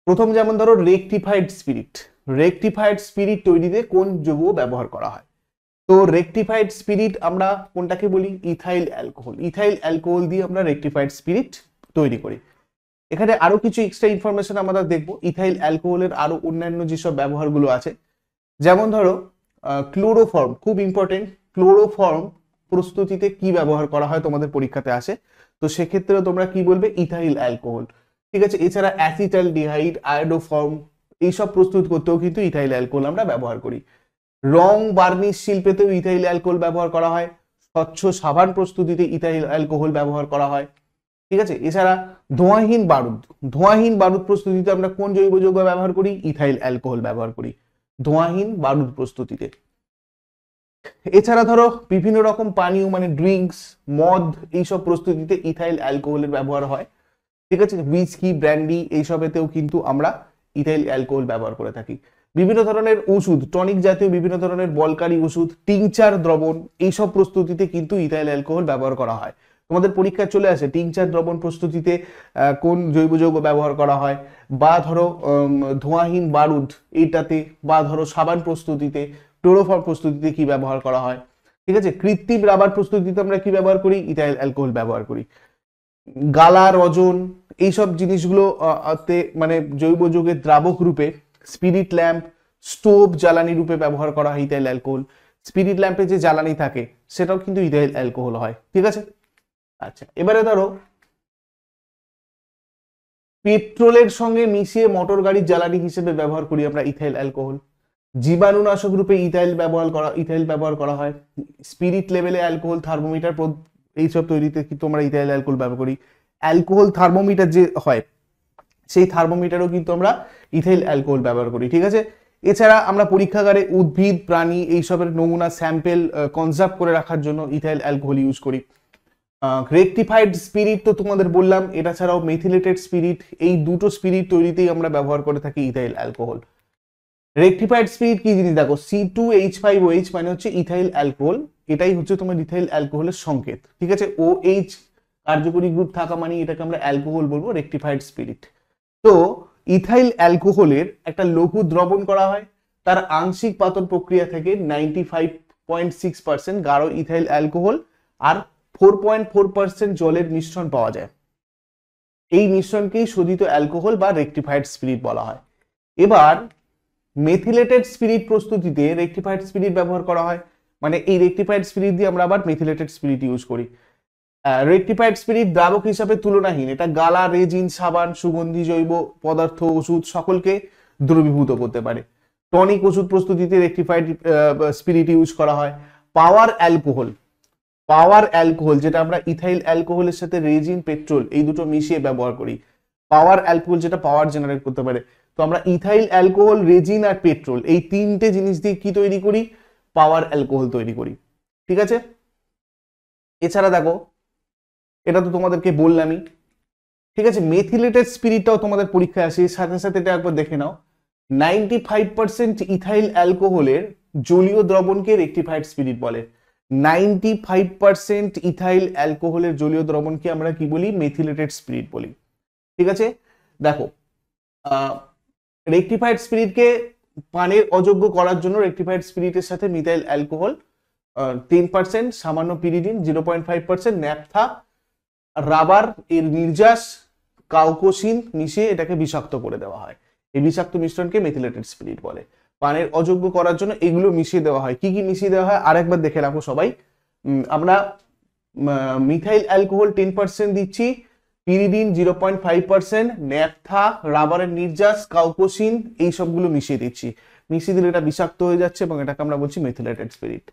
প্রথম যেমন ধরো রেকটিফাইড স্পিরিট তৈরিতে কোন যৌগ ব্যবহার করা হয়? তো রেকটিফাইড স্পিরিট আমরা কোনটাকে বলি? ইথাইল অ্যালকোহল দিয়ে আমরা রেকটিফাইড স্পিরিট তৈরি করি। এখানে আরো কিছু এক্সট্রা ইনফরমেশন আমরা দেখবো। ইথাইল অ্যালকোহলের আরো অন্যান্য যেসব ব্যবহারগুলো আছে, যেমন ধরো ক্লোরোফর্ম, খুব ইম্পর্টেন্ট। ক্লোরোফর্ম প্রস্তুতিতে কি ব্যবহার করা হয় তোমাদের পরীক্ষাতে আসে, তো সেক্ষেত্রে তোমরা কি বলবে? Ethyl alcohol. ঠিক আছে, এছাড়া অ্যাসিটালডিহাইড, আয়োডোফর্ম এইসব প্রস্তুত করতেও কিন্তু ইথাইল অ্যালকোহল আমরা ব্যবহার করি। রং বার্নিশ শিল্পেতেও ইথাইল অ্যালকোহল ব্যবহার করা হয়। স্বচ্ছ সাবান প্রস্তুতিতে ইথাইল অ্যালকোহল ব্যবহার করা হয়। ঠিক আছে, এছাড়া ধোঁয়াহীন বারুদ প্রস্তুতিতে আমরা কোন জৈব যৌগ ব্যবহার করি? ইথাইল অ্যালকোহল ব্যবহার করি ধোঁয়াহীন বারুদ প্রস্তুতিতে। এছাড়া ধরো বিভিন্ন রকম পানীয় মানে ড্রিঙ্কস, মদ এইসব প্রস্তুতিতে ইথাইল অ্যালকোহলের ব্যবহার হয়। ঠিক আছে, হুইস্কি, ব্র্যান্ডি এইসবেতেও কিন্তু আমরা ইথাইল অ্যালকোহল ব্যবহার করে থাকি। বিভিন্ন ধরনের ওষুধ, টনিক জাতীয় বিভিন্ন ধরনের বলকারী ওষুধ, টিংচার দ্রবণ এইসব প্রস্তুতিতে কিন্তু ইথাইল অ্যালকোহল ব্যবহার করা হয়। তোমাদের পরীক্ষায় চলে আসে টিংচার দ্রবণ প্রস্তুতিতে কোন জৈব যৌগ ব্যবহার করা হয়, বা ধরো ধোঁয়াহীন বারুদ এইটাতে, বা ধরো সাবান প্রস্তুতিতে, ক্লোরোফর্ম প্রস্তুতিতে কি ব্যবহার করা হয়। ঠিক আছে, কৃত্রিম রাবার প্রস্তুতিতে আমরা কি ব্যবহার করি? ইথাইল অ্যালকোহল ব্যবহার করি। গালা, রজন এইসব জিনিসগুলো মানে জৈব যৌগের দ্রাবক রূপে, স্পিরিট ল্যাম্প, স্টোভ জ্বালানি রূপে ব্যবহার করা হয় ইথাইল অ্যালকোহল। স্পিরিট ল্যাম্পে যে জ্বালানি থাকে সেটাও কিন্তু ইথাইল অ্যালকোহল হয়। ঠিক আছে, আচ্ছা এবারে ধরো পেট্রোলের সঙ্গে মিশিয়ে মোটর গাড়ির জ্বালানি হিসেবে ব্যবহার করি আমরা ইথাইল অ্যালকোহল। জীবাণুনাশক রূপে ইথাইল ব্যবহার করা হয়। স্পিরিট লেভেলে অ্যালকোহল থার্মোমিটার এইসব তৈরিতে কিন্তু আমরা ইথাইল অ্যালকোহল ব্যবহার করি। অ্যালকোহল থার্মোমিটার যে হয় সেই থার্মোমিটারও কিন্তু আমরা ইথাইল অ্যালকোহল ব্যবহার করি। ঠিক আছে, এছাড়া আমরা পরীক্ষাগারে উদ্ভিদ, প্রাণী এইসবের নমুনা স্যাম্পেল কনজার্ভ করে রাখার জন্য ইথাইল অ্যালকোহল ইউজ করি। রেকটিফাইড স্পিরিট তো তোমাদের বললাম, এটা ছাড়াও মেথিলেটেড স্পিরিট, এই দুটো স্পিরিট তৈরিতেই আমরা ব্যবহার করে থাকি ইথাইল অ্যালকোহল। রেকটিফাইড স্পিরিট কি জিনিস দেখো, C2H5OH মানে হচ্ছে ইথাইল অ্যালকোহল, এটাই হচ্ছে তোমার ইথাইল অ্যালকোহলের সংকেত। ঠিক আছে, OH কার্যকরী গ্রুপ থাকা মানে এটাকে আমরা অ্যালকোহল বলবো, রেকটিফাইড স্পিরিট। তো ইথাইল অ্যালকোহলের একটা লঘু দ্রবণ করা হয়, তার আংশিক পাতন প্রক্রিয়া থেকে 95.6% গাঢ় ইথাইল অ্যালকোহল আর 4.4% জলের মিশ্রণ পাওয়া যায়। এই মিশ্রণকেই শোধিত অ্যালকোহল বা রেকটিফাইড স্পিরিট বলা হয়। এবার মেথিলেটেড স্পিরিট প্রস্তুতিতে রেকটিফাইড স্পিরিট ব্যবহার করা হয়, মানে এই রেকটিফাইড স্পিরিট দিয়ে আমরা আবার মেথিলেটেড স্পিরিট ইউজ করি। রেকটিফাইড স্পিরিট দ্রাবক হিসাবে তুলনাহীন, এটা গালা, রেজিন, সাবান, সুগন্ধি জৈব পদার্থ, ওষুধ সকলকে দ্রবীভূত করতে পারে। টনিক ওষুধ প্রস্তুতিতে রেকটিফাইড স্পিরিট ইউজ করা হয়। পাওয়ার অ্যালকোহল যেটা আমরা ইথাইল অ্যালকোহলের সাথে রেজিন, পেট্রোল এই দুটো মিশিয়ে ব্যবহার করি। পাওয়ার অ্যালকোহল যেটা পাওয়ার জেনারেট করতে পারে। তো আমরা ইথাইল অ্যালকোহল, রেজিন আর পেট্রোল এই তিনটে জিনিস দিয়ে কি তৈরি করি? পাওয়ার অ্যালকোহল তৈরি করি। ঠিক আছে, এছাড়া দেখো এটা তো তোমাদেরকে বললামই। ঠিক আছে, মেথিলেটেড স্পিরিটটাও তোমাদের পরীক্ষায় আসে, সাথে সাথে এটা একবার দেখে নাও। 95% ইথাইল অ্যালকোহলের জলীয় দ্রবণকে রেকটিফাইড স্পিরিট বলে। 95% ইথাইল অ্যালকোহলের জলীয় দ্রবণকে আমরা কি বলি? মেথিলেটেড স্পিরিট বলি। ঠিক আছে, দেখো রেকটিফাইড স্পিরিটকে পানের অযোগ্য করার জন্য রেকটিফাইড স্পিরিটের সাথে মিথাইল অ্যালকোহল 10%, সামান্য পিরিডিন 0.5%, ন্যাপথা, রাবার এর নির্যাস, কাউকোসিন মিশিয়ে এটাকে বিষাক্ত করে দেওয়া হয়। এই বিষাক্ত মিশ্রণকে মেথিলেটেড স্পিরিট বলে। পানের অযোগ্য করার জন্য এগুলো মিশিয়ে দেওয়া হয়। কি কি মিশিয়ে দেওয়া হয় আরেকবার দেখে রাখো সবাই। আমরা মিথাইল অ্যালকোহল 10% দিচ্ছি, পিরিডিন 0.5%, ন্যাপথা, রাবারের নির্যাস, কাউকোসিন এই সবগুলো মিশিয়ে দিচ্ছি। মিশিয়ে দিলে এটা বিষাক্ত হয়ে যাচ্ছে এবং এটাকে আমরা বলছি মেথিলেটেড স্পিরিট।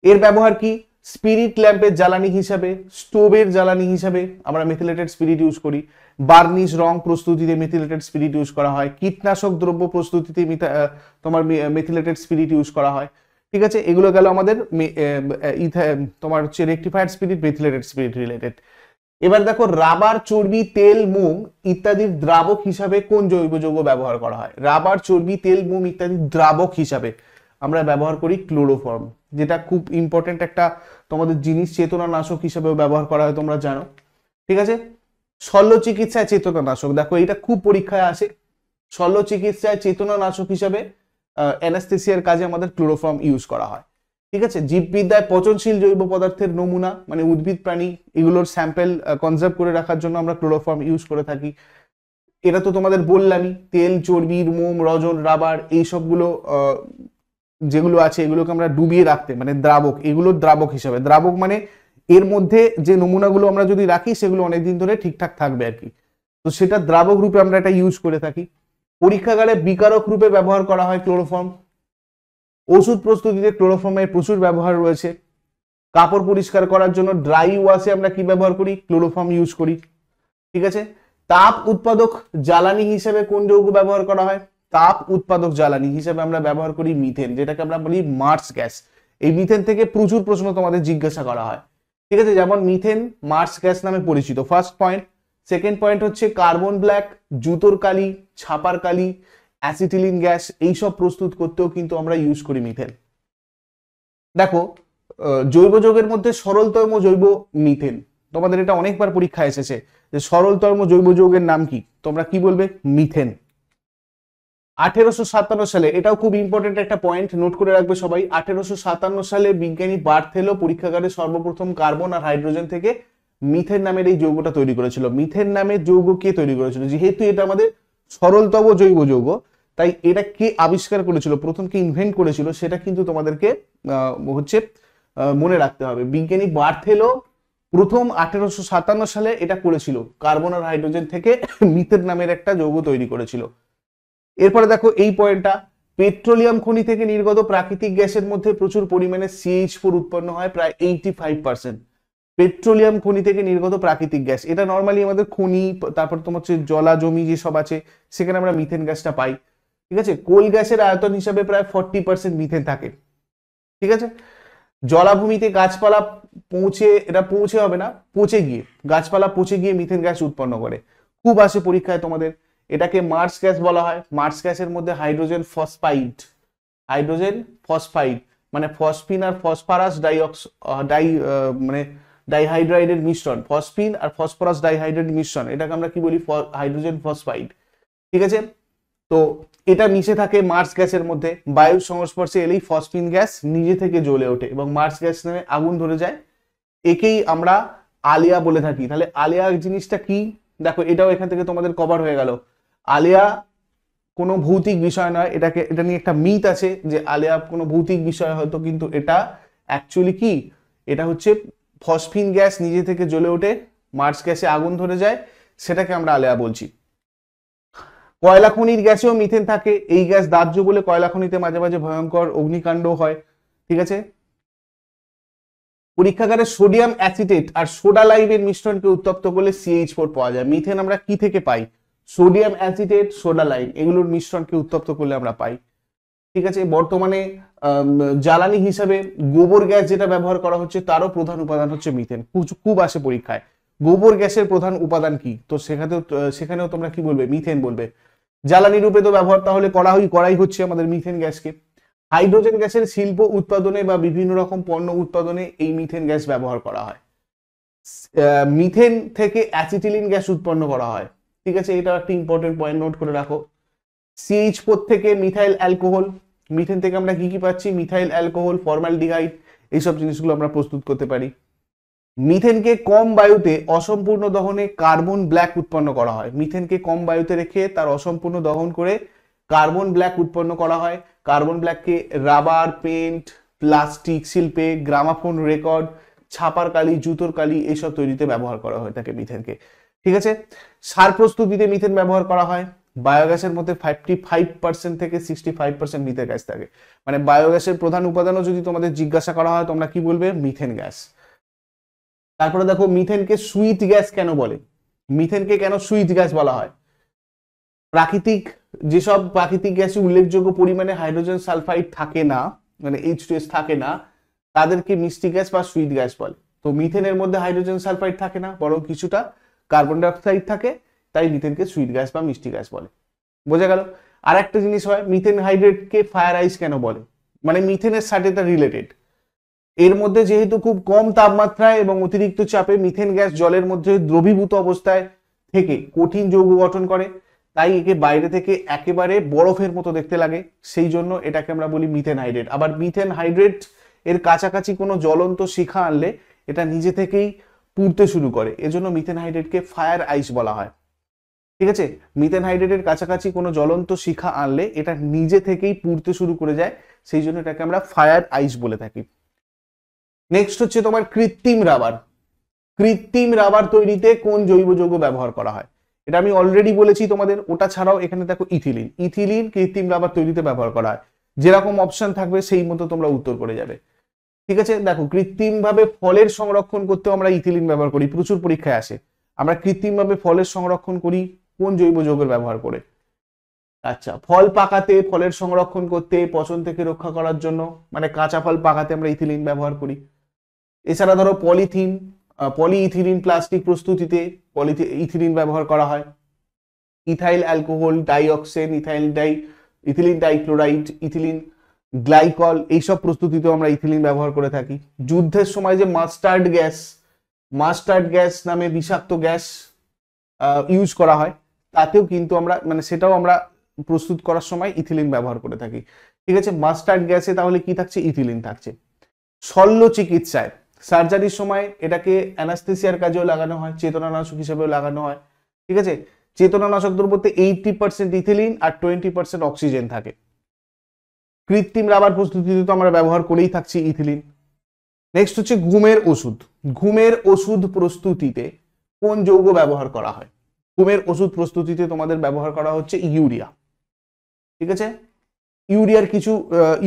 এর ব্যবহার কি? স্পিরিট ল্যাম্পের জ্বালানি হিসাবে, স্টোভের জ্বালানি হিসাবে আমরা মেথিলেটেড স্পিরিট ইউজ করি। বার্নিশ রং প্রস্তুতিতে মেথিলেটেড স্পিরিট ইউজ করা হয়। কীটনাশক দ্রব্য প্রস্তুতিতে তোমার মেথিলেটেড স্পিরিট ইউজ করা হয়। ঠিক আছে, এগুলো গেল আমাদের তোমার হচ্ছে rectified spirit, methylated spirit related. এবার দেখো রাবার, চর্বি, তেল, মোম ইত্যাদির দ্রাবক হিসাবে কোন জৈব যৌগ ব্যবহার করা হয়? রাবার, চর্বি, তেল, মোম ইত্যাদির দ্রাবক হিসাবে আমরা ব্যবহার করি ক্লোরোফর্ম, যেটা খুব ইম্পর্টেন্ট একটা তোমাদের জিনিস, চেতনানাশক হিসেবেও ব্যবহার করা হয় তোমরা জানো। ঠিক আছে, শল্য চিকিৎসায় চেতনানাশক, দেখো এটা খুব পরীক্ষায় আসে। শল্য চিকিৎসায় চেতনানাশক হিসাবে অ্যানাস্থেসিয়ার কাজে আমাদের ক্লোরোফর্ম ইউজ করা হয়। ঠিক আছে, জীববিদ্যায় পচনশীল জৈব পদার্থের নমুনা মানে উদ্ভিদ প্রাণী এগুলোর স্যাম্পেল কনজার্ভ করে রাখার জন্য আমরা ক্লোরোফর্ম ইউজ করে থাকি। এটা তো তোমাদের বললামই, তেল, চর্বি, মোম, রজন, রাবার এই সবগুলো যেগুলো আছে এগুলোকে আমরা ডুবিয়ে রাখতে মানে দ্রাবক, এগুলো দ্রাবক হিসাবে, দ্রাবক মানে এর মধ্যে যে নমুনাগুলো আমরা যদি রাখি সেগুলো অনেকদিন ধরে ঠিকঠাক থাকবে আর কি, তো সেটা দ্রাবক রূপে আমরা এটা ইউজ করে থাকি। পরীক্ষাগারে বিকারক রূপে ব্যবহার করা হয় ক্লোরোফর্ম। ওষুধ প্রস্তুতিতে ক্লোরোফর্মের প্রচুর ব্যবহার রয়েছে। কাপড় পরিষ্কার করার জন্য ড্রাই ওয়াশে আমরা কি ব্যবহার করি? ক্লোরোফর্ম ইউজ করি। ঠিক আছে, তাপ উৎপাদক জ্বালানি হিসেবে কোন যৌগ ব্যবহার করা হয়? তাপ উৎপাদক জ্বালানি হিসেবে আমরা ব্যবহার করি মিথেন, যেটাকে আমরা বলি মার্স গ্যাস। এই মিথেন থেকে প্রচুর প্রশ্ন তোমাদের জিজ্ঞাসা করা হয়। ঠিক আছে, যেমন মিথেন মার্স গ্যাস নামে পরিচিত, ফার্স্ট পয়েন্ট। সেকেন্ড পয়েন্ট হচ্ছে কার্বন ব্ল্যাক, জুতোর কালি, ছাপার কালি, অ্যাসিটিলিন গ্যাস এইসব প্রস্তুত করতেও কিন্তু আমরা ইউজ করি মিথেন। দেখো, জৈব যৌগের মধ্যে সরলতম জৈব মিথেন, তোমাদের এটা অনেকবার পরীক্ষায় এসেছে যে সরলতম জৈব যৌগের নাম কি, তোমরা কি বলবে? মিথেন। 1857 সালে, এটাও খুব ইম্পর্টেন্ট একটা পয়েন্ট, নোট করে রাখবে সবাই। 1857 সালে বিজ্ঞানী বার্থেলো পরীক্ষাগারে সর্বপ্রথম কার্বন আর হাইড্রোজেন থেকে মিথেন নামের এই যৌগটা তৈরি করেছিল। মিথেন নামের যৌগ কে তৈরি করেছিল? যেহেতু এটা আমাদের সরলতম জৈব যৌগ, তাই এটা কে আবিষ্কার করেছিল, প্রথম কে ইনভেন্ট করেছিল, সেটা কিন্তু তোমাদেরকে হচ্ছে মনে রাখতে হবে। বিজ্ঞানী বার্থেলো প্রথম 1857 সালে এটা করেছিল, কার্বন আর হাইড্রোজেন থেকে মিথেন নামের একটা যৌগ তৈরি করেছিল। এরপরে দেখো এই পয়েন্টটা, পেট্রোলিয়াম খনি থেকে নির্গত প্রাকৃতিক গ্যাসের মধ্যে প্রচুর পরিমাণে CH4 উৎপন্ন হয়, প্রায় 85%। পেট্রোলিয়াম খনি থেকে নির্গত প্রাকৃতিক গ্যাস, এটা নর্মালি আমাদের খনি, তারপর তোমার হচ্ছে জলা জমি যেসব আছে সেখানে আমরা মিথেন গ্যাসটা পাই। ঠিক আছে, কোল গ্যাসের আয়তন হিসাবে প্রায় 40% মিথেন থাকে। ঠিক আছে, জলাভূমিতে গাছপালা পৌঁছে হবে না, পচে গিয়ে, গাছপালা পচে গিয়ে মিথেন গ্যাস উৎপন্ন করে। খুব আসে পরীক্ষায় তোমাদের, এটাকে মার্স গ্যাস বলা হয়। মার্স গ্যাসের মধ্যে হাইড্রোজেন ফসফাইড মানে ফসফিন আর ফসফরাস মানে ডাইহাইড্রাইডের মিশ্রণ, ফসফিন আর ফসফরাস ডাইহাইড্রাইড মিশ্রণ, এটাকে আমরা কি বলি? Hydrogen phosphide. ঠিক আছে, তো এটা মিশে থাকে মার্স গ্যাসের মধ্যে। বায়ুর সংস্পর্শে এলেই ফসফিন গ্যাস নিজে থেকে জ্বলে ওঠে এবং মার্স গ্যাস নামে আগুন ধরে যায়। একেই আমরা আলিয়া বলে থাকি। তাহলে আলিয়া জিনিসটা কি? দেখো, এটাও এখান থেকে তোমাদের কভার হয়ে গেল। আলিয়া কোনো ভৌতিক বিষয় নয়, এটা নিয়ে একটা মিথ আছে যে আলিয়া কোনো ভৌতিক বিষয়, হয়তো, কিন্তু এটা অ্যাকচুয়ালি কি, এটা হচ্ছে ফসফিন গ্যাস নিজে থেকে জ্বলে ওঠে, মার্স গ্যাসে আগুন ধরে যায়, সেটাকে আমরা আলিয়া বলছি। কয়লা খনির গ্যাসেও মিথেন থাকে। এই গ্যাস দাহ্য বলে কয়লা খনিতে মাঝে মাঝে ভয়ঙ্কর অগ্নিকাণ্ড হয়। ঠিক আছে, পরীক্ষাগারে সোডিয়াম অ্যাসিটেট আর সোডা লাইমের মিশ্রণকে উত্তপ্ত করলে CH4 পাওয়া যায়। মিথেন আমরা কি থেকে পাই? সোডিয়াম অ্যাসিটেট, সোডা লাইম এগুলোর মিশ্রণকে উত্তপ্ত করলে আমরা পাই। ঠিক আছে, বর্তমানে জ্বালানি হিসাবে গোবর গ্যাস যেটা ব্যবহার করা হচ্ছে তারও প্রধান উপাদান হচ্ছে মিথেন। খুব আসে পরীক্ষায়, গোবর গ্যাসের প্রধান উপাদান কি, তো সেখানেও তোমরা কি বলবে? মিথেন বলবে। জ্বালানি রূপে তো ব্যবহার তাহলে করাই হচ্ছে আমাদের মিথেন গ্যাসকে। হাইড্রোজেন গ্যাসের শিল্প উৎপাদনে বা বিভিন্ন রকম পণ্য উৎপাদনে এই মিথেন গ্যাস ব্যবহার করা হয়। মিথেন থেকে অ্যাসিটিলিন গ্যাস উৎপন্ন করা হয়। ঠিক আছে, এটা একটা ইম্পর্টেন্ট পয়েন্ট, নোট করে রাখো। CH4 থেকে মিথাইল অ্যালকোহল, মিথেন থেকে আমরা কি কি পাচ্ছি? মিথাইল অ্যালকোহল, ফর্মালডিহাইড, এইসব জিনিসগুলো আমরা প্রস্তুত করতে পারি। মিথেনকে কম বায়ুতে অসম্পূর্ণ দহনে কার্বন ব্ল্যাক উৎপন্ন করা হয়। মিথেনকে কম বায়ুতে রেখে তার অসম্পূর্ণ দহন করে কার্বন ব্ল্যাক উৎপন্ন করা হয়। কার্বন ব্ল্যাককে রাবার, পেন্ট, প্লাস্টিক শিল্পে, গ্রামাফোন রেকর্ড, ছাপার কালি, জুতোর কালি এইসব তৈরিতে ব্যবহার করা হয় থাকে মিথেনকে। ঠিক আছে, সার প্রস্তুতিতে মিথেন ব্যবহার করা হয়। বায়োগ্যাসের মধ্যে 55% থেকে 65% মিথেন গ্যাস থাকে। মানে বায়োগ্যাসের প্রধান উপাদানও যদি তোমাদের জিজ্ঞাসা করা হয় তোমরা কি বলবে? Methane gas. তারপরে দেখো, মিথেনকে সুইট গ্যাস কেন বলে? মিথেনকে কেন সুইট গ্যাস বলা হয়? যেসব প্রাকৃতিক গ্যাসে উল্লেখযোগ্য পরিমাণে হাইড্রোজেন সালফাইড থাকে না, মানে H2S থাকে না, তাদেরকে মিষ্টি গ্যাস বা সুইট গ্যাস বলে। তো মিথেনের মধ্যে হাইড্রোজেন সালফাইড থাকে না, বরং কিছুটা কার্বন ডাইঅক্সাইড থাকে, তাই মিথেনকে সুইট গ্যাস বা মিষ্টি গ্যাস বলে। বোঝা গেল? আর একটা জিনিস হয়, মিথেন হাইড্রেটকে ফায়ার আইস কেন বলে? মানে মিথেনের সাথে এটা রিলেটেড। এর মধ্যে যেহেতু খুব কম তাপমাত্রায় এবং অতিরিক্ত চাপে মিথেন গ্যাস জলের মধ্যে দ্রবীভূত অবস্থায় থেকে কঠিন যৌগ গঠন করে, তাই একে বাইরে থেকে একেবারে বরফের মতো দেখতে লাগে, সেই জন্য এটাকে আমরা বলি মিথেন হাইড্রেট। আবার মিথেন হাইড্রেট এর কাছাকাছি কোনো জ্বলন্ত শিখা আনলে এটা নিজে থেকেই পুড়তে শুরু করে, এজন্য মিথেন হাইড্রেটকে ফায়ার আইস বলা হয়। ঠিক আছে, মিথেন হাইড্রেটের কাছাকাছি কোনো জ্বলন্ত শিখা আনলে এটা নিজে থেকেই পুড়তে শুরু করে যায়, সেই জন্য এটাকে আমরা ফায়ার আইস বলে থাকি। নেক্সট হচ্ছে তোমার কৃত্রিম রাবার। কৃত্রিম রাবার তৈরিতে কোন জৈব যৌগ ব্যবহার করা হয়? এটা আমি অলরেডি বলেছি তোমাদের। ওটা ছাড়াও এখানে দেখো ইথিলিন, ইথিলিন কৃত্রিম রাবার তৈরিতে ব্যবহার করা হয়। যেরকম অপশন থাকবে সেই মতো তোমরা উত্তর করে যাবে। ঠিক আছে, দেখো কৃত্রিম ভাবে ফলের সংরক্ষণ করতেও আমরা ইথিলিন ব্যবহার করি, প্রচুর পরীক্ষায় আসে। আমরা কৃত্রিম ভাবে ফলের সংরক্ষণ করি কোন জৈব যৌগের ব্যবহার করে? আচ্ছা, ফল পাকাতে, ফলের সংরক্ষণ করতে, পচন থেকে রক্ষা করার জন্য, মানে কাঁচা ফল পাকাতে আমরা ইথিলিন ব্যবহার করি। এছাড়া ধরো পলিথিন, পলিইথিলিন প্লাস্টিক প্রস্তুতিতে ইথিলিন ব্যবহার করা হয়। Ethyl alcohol, dioxane, ethylene dichloride, ethylene glycol, এইসব প্রস্তুতিতেও আমরা ইথিলিন ব্যবহার করে থাকি। যুদ্ধের সময় যে মাস্টার্ড গ্যাস নামে বিষাক্ত গ্যাস ইউজ করা হয়, তাতেও কিন্তু আমরা মানে সেটাও আমরা প্রস্তুত করার সময় ইথিলিন ব্যবহার করে থাকি। ঠিক আছে, মাস্টার্ড গ্যাসে তাহলে কি থাকছে? ইথিলিন থাকছে। শল্য চিকিৎসায়, সার্জারির সময় এটাকে অ্যানাস্থেসিয়ার কাজেও লাগানো হয়, চেতনানাশক হিসেবেও লাগানো হয়। ঠিক আছে, চেতনানাশক দ্রব্যতে 80% ইথিলিন আর 20% অক্সিজেন থাকে। কৃত্রিম রাবার প্রস্তুতিতে তো আমরা ব্যবহার করেই থাকছি ইথিলিন। নেক্সট হচ্ছে ঘুমের ওষুধ। ঘুমের ওষুধ প্রস্তুতিতে কোন যৌগ ব্যবহার করা হয়? ঘুমের ওষুধ প্রস্তুতিতে তোমাদের ব্যবহার করা হচ্ছে ইউরিয়া। ঠিক আছে, ইউরিয়ার কিছু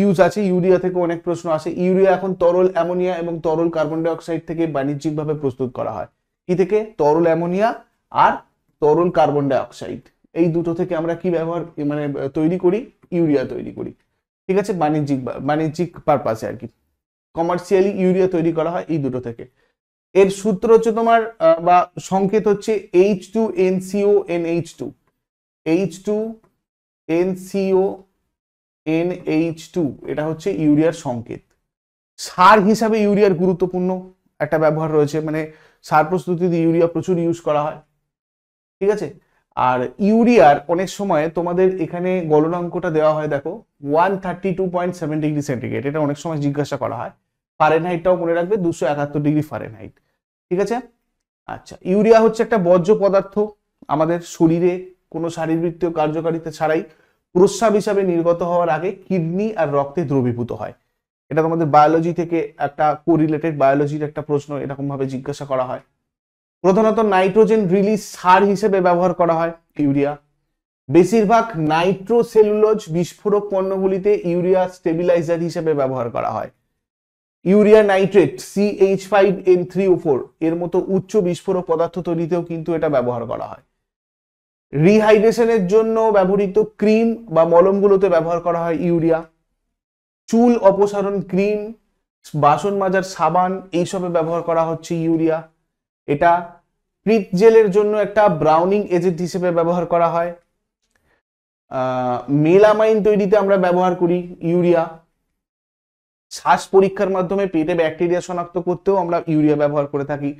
ইউজ আছে, ইউরিয়া থেকে অনেক প্রশ্ন আসে। ইউরিয়া এখন তরল অ্যামোনিয়া এবং তরল কার্বন ডাই অক্সাইড থেকে বাণিজ্যিকভাবে প্রস্তুত করা হয়। কি থেকে? তরল অ্যামোনিয়া আর তরল কার্বন ডাই অক্সাইড, এই দুটো থেকে আমরা কি ব্যবহার মানে তৈরি করি? ইউরিয়া তৈরি করি। ঠিক আছে, বাণিজ্যিক পারপাসে আর কি, কমার্শিয়ালি ইউরিয়া তৈরি করা হয় এই দুটো থেকে। এর সূত্র হচ্ছে তোমার বা সংকেত হচ্ছে H2NCO NH2, H2NCO NH2, এটা হচ্ছে ইউরিয়ার সংকেত। সার হিসাবে ইউরিয়ার গুরুত্বপূর্ণ একটা ব্যবহার রয়েছে, মানে সার প্রস্তুতিতে ইউরিয়া প্রচুর ইউজ করা হয়। ঠিক আছে, আর ইউরিয়ার অনেক সময় তোমাদের এখানে গলনাঙ্কটা দেওয়া হয়, দেখো 132.7 ডিগ্রি সেন্টিগ্রেড, এটা অনেক সময় জিজ্ঞাসা করা হয়। ফারেনহাইটটাও মনে রাখবে, 271 ডিগ্রি ফারেনহাইট। ঠিক আছে, আচ্ছা, ইউরিয়া হচ্ছে একটা বর্জ্য পদার্থ, আমাদের শরীরে কোনো শারীরবৃত্তীয় কার্যকারিতা ছাড়াই প্রস্রাব হিসাবে নির্গত হওয়ার আগে কিডনি আর রক্তে দ্রবীভূত হয়। এটা তোমাদের বায়োলজি থেকে একটা কোরিলেটেড বায়োলজির একটা প্রশ্ন, এরকম ভাবে জিজ্ঞাসা করা হয়। প্রধানত নাইট্রোজেন রিলিজ সার হিসেবে ব্যবহার করা হয় ইউরিয়া। বেশিরভাগ নাইট্রোসেলুলোজ বিস্ফোরক পণ্যগুলিতে ইউরিয়া স্টেবিলাইজার হিসেবে ব্যবহার করা হয়। ইউরিয়া নাইট্রেট CH5N3O4 এর মতো উচ্চ বিস্ফোরক পদার্থ তৈরিতেও কিন্তু এটা ব্যবহার করা হয়। রিহাইড্রেশনের জন্য ব্যবহৃত ক্রিম বা মলমগুলোতে ব্যবহার করা হয় ইউরিয়া। চুল অপসারণ ক্রিম, বাসন মাজার সাবান, এইসবে ব্যবহার করা হচ্ছে ইউরিয়া। এটা প্রিটজেলের জন্য একটা ব্রাউনিং এজেন্ট হিসেবে ব্যবহার করা হয়। মেলামাইন তৈরিতে আমরা ব্যবহার করি ইউরিয়া। শ্বাস পরীক্ষার মাধ্যমে পেটে ব্যাকটেরিয়া শনাক্ত করতেও আমরা ইউরিয়া ব্যবহার করে থাকি।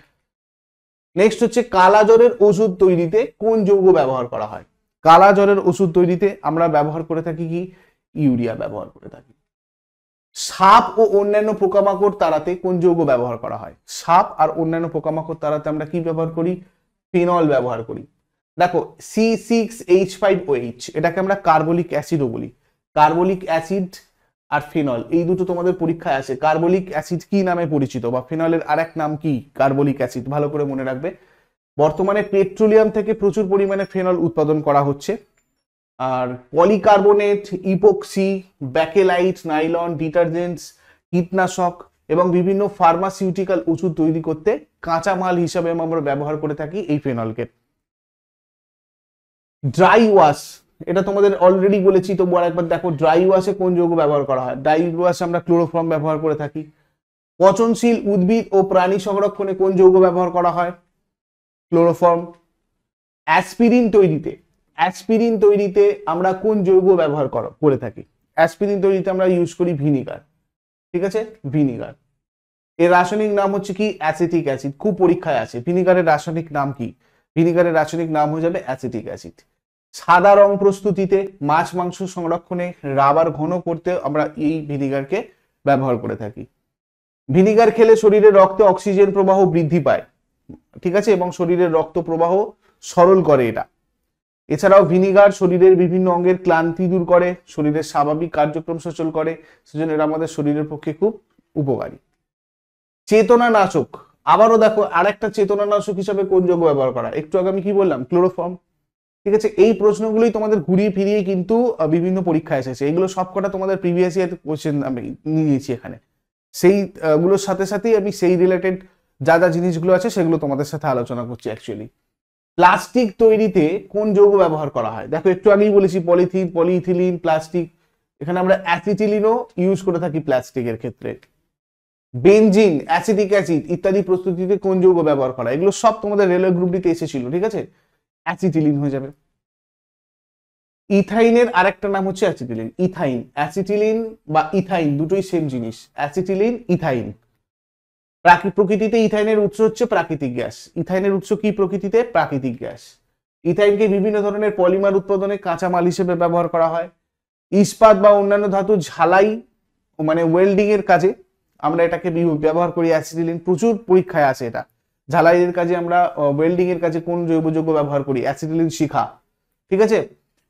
নেক্সট হচ্ছে কালা জ্বরের ওষুধ তৈরিতে কোন যৌগ ব্যবহার করা হয়? কালা জ্বরের ওষুধ তৈরিতে আমরা ব্যবহার করে থাকি কি? ইউরিয়া ব্যবহার করে থাকি। সাপ ও অন্যান্য পোকামাকড় তাড়াতে কোন যৌগ ব্যবহার করা হয়? সাপ আর অন্যান্য পোকামাকড় তাড়াতে আমরা কি ব্যবহার করি? ফেনল ব্যবহার করি। দেখো C6H5OH, এটাকে আমরা কার্বলিক অ্যাসিডও বলি। কার্বলিক অ্যাসিড আর ফেনল, এই দুটো তোমাদের পরীক্ষায় আসে। কার্বলিক অ্যাসিড কি নামে পরিচিত বা ফেনলের আরেক নাম কি? কার্বলিক অ্যাসিড, ভালো করে মনে রাখবে। বর্তমানে পেট্রোলিয়াম থেকে প্রচুর পরিমাণে ফেনল উৎপাদন করা হচ্ছে। আর পলিকার্বনেট, ইপক্সি, ব্যাকেলাইট, নাইলন, ডিটারজেন্টস, কীটনাশক এবং বিভিন্ন ফার্মাসিউটিক্যাল ওষুধ তৈরি করতে কাঁচা মাল হিসাবে আমরা ব্যবহার করে থাকি এই ফেনলকে। ড্রাই ওয়াশ, এটা তোমাদের অলরেডি বলেছি, তবু আরেকবার দেখো, ড্রাই ওয়াশে কোন যৌগ ব্যবহার করা হয়? ড্রাই ওয়াশে আমরা ক্লোরোফর্ম ব্যবহার করে থাকি। পচনশীল উদ্ভিদ ও প্রাণী সংরক্ষণে কোন যৌগ ব্যবহার করা হয়? ক্লোরোফর্ম। অ্যাসপিরিন তৈরিতে আমরা কোন যৌগ ব্যবহার করে থাকি? অ্যাসপিরিন তৈরিতে আমরা ইউজ করি ভিনিগার। ঠিক আছে, ভিনিগার। এর রাসায়নিক নাম হচ্ছে কি? অ্যাসিটিক অ্যাসিড, খুব পরীক্ষায় আছে। ভিনিগারের রাসায়নিক নাম কি? ভিনিগারের রাসায়নিক নাম হয়ে যাবে অ্যাসিটিক অ্যাসিড। সাদা রং প্রস্তুতিতে, মাছ মাংস সংরক্ষণে, রাবার ঘন করতে আমরা এই ভিনিগারকে ব্যবহার করে থাকি। ভিনিগার খেলে শরীরে রক্তে অক্সিজেন প্রবাহ বৃদ্ধি পায়, ঠিক আছে, এবং শরীরের রক্ত প্রবাহ সরল করে এটা। এছাড়াও ভিনিগার শরীরের বিভিন্ন অঙ্গের ক্লান্তি দূর করে, শরীরের স্বাভাবিক কার্যক্রম সচল করে, সেজন্য এটা আমাদের শরীরের পক্ষে খুব উপকারী। চেতনানাশক, আবারও দেখো আরেকটা চেতনানাশক হিসাবে কোন যৌগ ব্যবহার করা, একটু আগে আমি কি বললাম, ক্লোরোফর্ম, ঠিক আছে। এই প্রশ্নগুলোই তোমাদের ঘুরিয়ে ফিরিয়ে কিন্তু বিভিন্ন পরীক্ষা এসেছে, এগুলো সবকটা তোমাদের প্রিভিয়াস ইয়ার কোশ্চেন আমি নিয়েছি এখানে, সেই গুলোর সাথে সাথেই আমি সেই রিলেটেড যা যা জিনিসগুলো আছে সেগুলো তোমাদের সাথে আলোচনা করছি। অ্যাকচুয়ালি প্লাস্টিক তৈরিতে কোন যৌগ ব্যবহার করা হয়, দেখো একটু আগেই বলেছি পলিথিন, পলিইথিলিন, প্লাস্টিক, এখানে আমরা অ্যাসিটিলিনও ইউজ করে থাকি প্লাস্টিকের ক্ষেত্রে। বেনজিন, অ্যাসিটিক অ্যাসিড ইত্যাদি প্রস্তুতিতে কোন যৌগ ব্যবহার করা, এগুলো সব তোমাদের রেলওয়ে গ্রুপ ডিতে এসেছিল, ঠিক আছে, অ্যাসিটিলিন হয়ে যাবে। ইথাইনের আরেকটা নাম হচ্ছে অ্যাসিটিলিন, ইথাইন, অ্যাসিটিলিন বা ইথাইন দুটোই সেম জিনিস, অ্যাসিটিলিন, ইথাইন। প্রকৃতিতে ইথাইনের উৎস হচ্ছে প্রাকৃতিক গ্যাস, ইথাইনের উৎস কি প্রকৃতিতে, প্রাকৃতিক গ্যাস। ইথাইনকে বিভিন্ন ধরনের পলিমার উৎপাদনে কাঁচামাল হিসেবে ব্যবহার করা হয়। ইস্পাত বা অন্যান্য ধাতু ঝালাই মানে ওয়েল্ডিং এর কাজে আমরা এটাকে ব্যবহার করি অ্যাসিটিলিন, প্রচুর পরীক্ষায় আছে এটা। ঝালাইয়ের কাজে আমরা ওয়েল্ডিং এর কাজে কোন জৈব যৌগ ব্যবহার করি, অ্যাসিটিলিন শিখা, ঠিক আছে।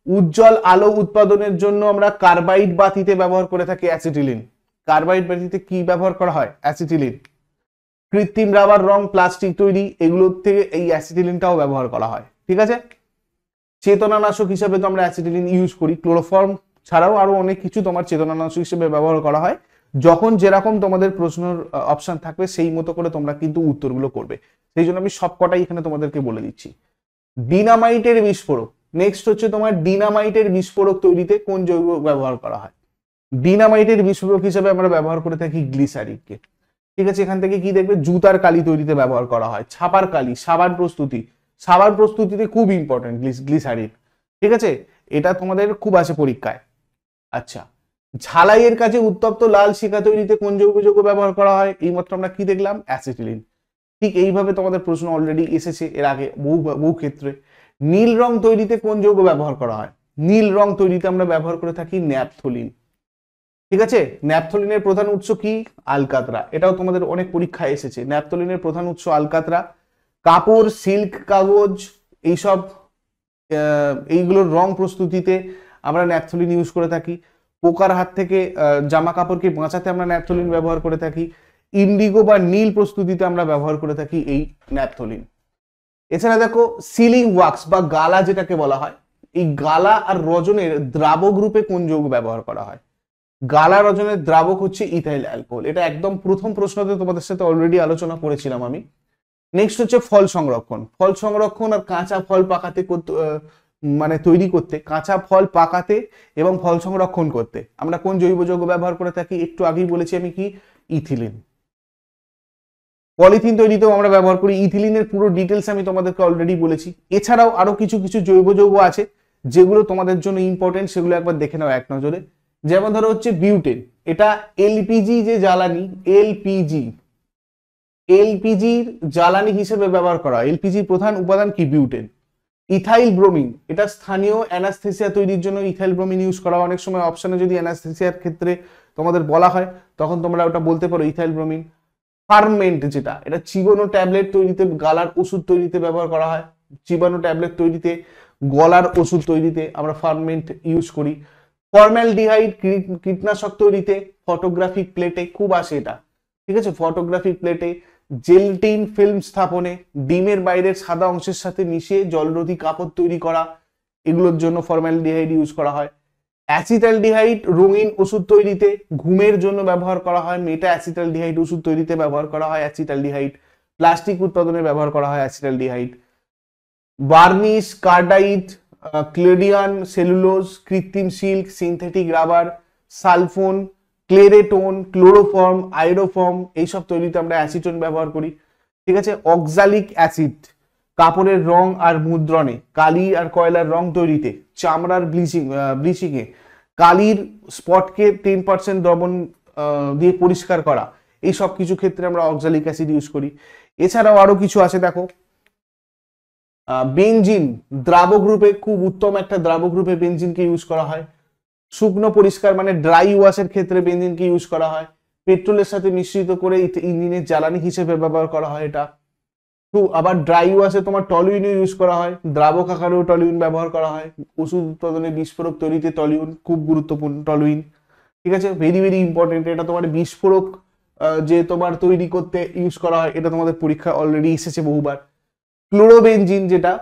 উজ্জ্বল আলো উৎপাদনের জন্য আমরা কার্বাইড বাতিতে ব্যবহার করে থাকি অ্যাসিটিলিন, কার্বাইড বাতিতে কি ব্যবহার করা হয়, অ্যাসিটিলিন। কৃত্রিম রাবার, রং, প্লাস্টিক তৈরি, এগুলোর থেকে এই অ্যাসিটিলিনটাও ব্যবহার করা হয়, ঠিক আছে। চেতনানাশক হিসেবে তো আমরা অ্যাসিটিলিন ইউজ করি, ক্লোরোফর্ম ছাড়াও আরো অনেক কিছু তোমার চেতনানাশক হিসেবে ব্যবহার করা হয়। যখন যেরকম তোমাদের প্রশ্নের অপশন থাকবে সেই মতো করে তোমরা কিন্তু উত্তরগুলো করবে, সেই জন্য আমি সবকটাই এখানে তোমাদেরকে বলে দিচ্ছি। ডিনামাইটের বিস্ফোরক, নেক্সট হচ্ছে তোমার ডিনামাইটের বিস্ফোরক তৈরিতে কোন যৌগ ব্যবহার করা হয়। ডিনামাইটের বিস্ফোরক হিসেবে আমরা ব্যবহার করে থাকি গ্লিসারিনকে, ঠিক আছে। এখান থেকে কি দেখবে, জুতার কালি তৈরিতে ব্যবহার করা হয়, ছাপার কালি, সাবান প্রস্তুতি, সাবান প্রস্তুতিতে খুব ইম্পর্টেন্ট গ্লিসারিন, ঠিক আছে, এটা তোমাদের খুব আছে পরীক্ষায়। আচ্ছা, ঝালাইয়ের কাজে উত্তপ্ত লাল শিখা তৈরিতে কোন যৌগ ব্যবহার করা হয়, এইমাত্র আমরা কি দেখলাম, অ্যাসিটিলিন। ঠিক এইভাবে তোমাদের প্রশ্ন অলরেডি এসেছে এর আগে বহু ক্ষেত্রে। নীল রং তৈরিতে কোন যৌগ ব্যবহার করা হয়, নীল রং তৈরিতে আমরা ব্যবহার করে থাকি ন্যাপথলিন, ঠিক আছে। ন্যাপথলিনের প্রধান উৎস কি, আলকাতরা, এটাও তোমাদের অনেক পরীক্ষায় এসেছে, ন্যাপথলিনের প্রধান উৎস আলকাতরা। কাপড়, সিল্ক, কাগজ, এইসব এইগুলোর রং প্রস্তুতিতে আমরা ন্যাপথলিন ইউজ করে থাকি। পোকার হাত থেকে জামা কাপড়কে বাঁচাতে আমরা ন্যাপথলিন ব্যবহার করে থাকি। ইন্ডিগো বা নীল প্রস্তুতিতে আমরা ব্যবহার করে থাকি এই ন্যাপথলিন। এছাড়া দেখো সিলিং ওয়াক্স বা গালা যেটাকে বলা হয়, এই গালা আর রজনের দ্রাবক রূপে কোন যৌগ ব্যবহার করা হয়, গালা রজনের দ্রাবক হচ্ছে ইথাইল অ্যালকোহল, এটা একদম প্রথম প্রশ্নতে তোমাদের সাথে অলরেডি আলোচনা করেছিলাম আমি। নেক্সট হচ্ছে ফল সংরক্ষণ, ফল সংরক্ষণ আর কাঁচা ফল পাকাতে মানে তৈরি করতে, কাঁচা ফল পাকাতে এবং ফল সংরক্ষণ করতে আমরা কোন জৈব যৌগ ব্যবহার করে থাকি, একটু আগেই বলেছি আমি কি, ইথিলিন। পলিথিন তৈরিতেও আমরা ব্যবহার করি, ইথিলিনের পুরো ডিটেলস আমি তোমাদেরকে অলরেডি বলেছি। এছাড়াও আরো কিছু কিছু জৈব যৌগ আছে যেগুলো তোমাদের জন্য ইম্পর্টেন্ট, সেগুলো একবার দেখে নাও এক নজরে। যেমন ধরো হচ্ছে বিউটেন, এটা এলপিজি যে জ্বালানি, এলপিজির জ্বালানি হিসেবে ব্যবহার করা, এলপিজির প্রধান উপাদান কি, বিউটেন। ইথাইল ব্রোমিন, এটা স্থানীয় অ্যানাস্থেসিয়া তৈরির জন্য ইথাইল ব্রোমিন ইউজ করা, অনেক সময় অপশনে যদি অ্যানাস্থেসিয়ার ক্ষেত্রে তোমাদের বলা হয় তখন তোমরা ওটা বলতে পারো ইথাইল ব্রোমিন। ফার্মেন্ট যেটা, এটা চিবানো ট্যাবলেট তৈরিতে, গালার ওষুধ তৈরিতে ব্যবহার করা হয়, চিবানো ট্যাবলেট তৈরিতে, গলার ওষুধ তৈরিতে আমরা ফার্মেন্ট ইউজ করি। ফর্মালডিহাইড কীটনাশক তৈরিতে, ফটোগ্রাফিক প্লেটে খুব আসে এটা, ঠিক আছে, ফটোগ্রাফিক প্লেটে। জেলটিন ফিল্ম স্থাপনে, ডিমের বাইরের সাদা অংশের সাথে মিশিয়ে জলরোধী কাপড় তৈরি করা, এগুলোর জন্য ফর্মালডিহাইড ইউজ করা হয়। অ্যাসিটালডিহাইড রঙিন ওষুধ তৈরিতে, ঘুমের জন্য ব্যবহার করা হয়, মেটা অ্যাসিটালডিহাইড ওষুধ তৈরিতে ব্যবহার করা হয় অ্যাসিটালডিহাইড। প্লাস্টিক উৎপাদনে ব্যবহার করা হয় অ্যাসিটালডিহাইড। বার্নিশ, কার্ডাইট, ক্লেডিয়ান, সেলুলোজ, কৃত্রিম silk, synthetic rubber, sulphone, ক্লেরেটোন, chloroform, আয়রোফর্ম, এইসব তৈরিতে আমরা অ্যাসিটোন ব্যবহার করি, ঠিক আছে। অক্সালিক অ্যাসিড কাপড়ের রং আর মুদ্রণে, কালি আর কয়লার রং তৈরিতে, চামড়ার ব্লিচিংয়ে, কালির স্পটকে 10% দ্রবণ দিয়ে পরিষ্কার করা, এই সব কিছু ক্ষেত্রে আমরা অক্সালিক অ্যাসিড ইউজ করি। এছাড়াও আরো কিছু আছে, দেখো বেনজিন দ্রাবক রূপে, খুব উত্তম একটা দ্রাবক রূপে বেনজিনকে ইউজ করা হয়। শুকনো পরিষ্কার মানে ড্রাই ওয়াশের ক্ষেত্রে বেনজিনকে ইউজ করা হয়। পেট্রোলের সাথে মিশ্রিত করে ইঞ্জিনের জ্বালানি হিসেবে ব্যবহার করা হয় এটা। তো আবার ড্রাই ওয়াশে তোমার টলুইন ইউজ করা হয়, দ্রাবক আকারেও টলুইন ব্যবহার করা হয়। ওষুধ উৎপাদনে বিস্ফোরক তৈরিতে টলুইন খুব গুরুত্বপূর্ণ, টলুইন, ঠিক আছে, ভেরি ভেরি ইম্পর্টেন্ট। এটা তোমার বিস্ফোরক যে তোমার তৈরি করতে ইউজ করা হয়, এটা তোমাদের পরীক্ষা অলরেডি এসেছে বহুবার। ক্লোরোবেনজিন যেটা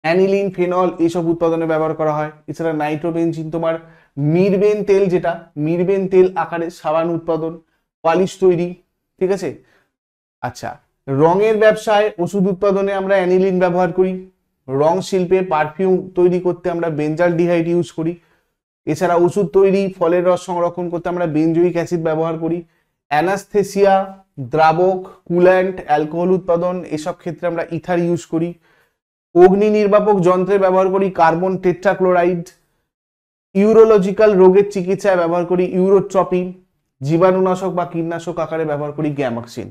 অ্যানিলিন, ফেনল এইসব উৎপাদনে ব্যবহার করা হয়। এছাড়া নাইট্রোবেনজিন তোমার মিরবেন তেল, যেটা মিরবেন তেল আকারে সাবান উৎপাদন, পালিশ তৈরি, ঠিক আছে। আচ্ছা, রঙের ব্যবসায়, ওষুধ উৎপাদনে আমরা অ্যানিলিন ব্যবহার করি। রং শিল্পে পারফিউম তৈরি করতে আমরা বেঞ্জালডিহাইড ইউজ করি। এছাড়া ওষুধ তৈরি, ফলের রস সংরক্ষণ করতে আমরা বেনজোইক অ্যাসিড ব্যবহার করি। অ্যানাস্থেসিয়া, দ্রাবক, কুল্যান্ট, অ্যালকোহল উৎপাদন এসব ক্ষেত্রে আমরা ইথার ইউজ করি। অগ্নি নির্বাপক যন্ত্রে ব্যবহার করি কার্বন টেট্রাক্লোরাইড। ইউরোলজিক্যাল রোগের চিকিৎসায় ব্যবহার করি ইউরোট্রপিন। জীবাণুনাশক বা কীটনাশক আকারে ব্যবহার করি গ্যামাক্সিন।